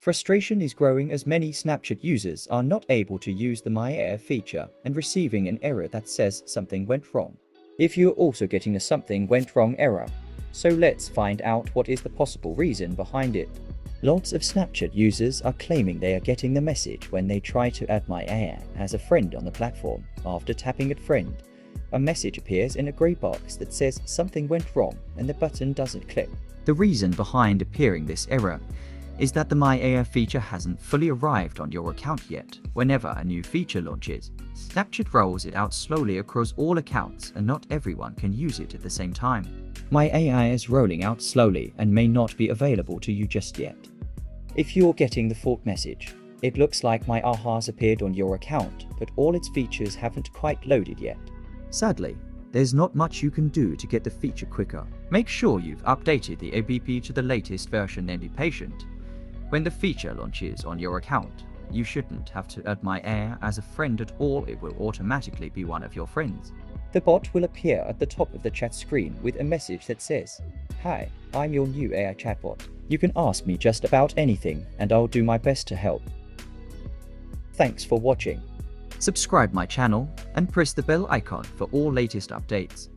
Frustration is growing as many Snapchat users are not able to use the My AI feature and receiving an error that says something went wrong. If you're also getting a something went wrong error, so let's find out what is the possible reason behind it. Lots of Snapchat users are claiming they are getting the message when they try to add My AI as a friend on the platform. After tapping add friend, a message appears in a grey box that says something went wrong and the button doesn't click. The reason behind appearing this error is that the My AI feature hasn't fully arrived on your account yet. Whenever a new feature launches, Snapchat rolls it out slowly across all accounts and not everyone can use it at the same time. My AI is rolling out slowly and may not be available to you just yet. If you're getting the fault message, it looks like My AI has appeared on your account, but all its features haven't quite loaded yet. Sadly, there's not much you can do to get the feature quicker. Make sure you've updated the app to the latest version and be patient. When the feature launches on your account, you shouldn't have to add My AI as a friend at all. It will automatically be one of your friends. The bot will appear at the top of the chat screen with a message that says, "Hi, I'm your new AI chatbot. You can ask me just about anything and I'll do my best to help." Thanks for watching. Subscribe my channel and press the bell icon for all latest updates.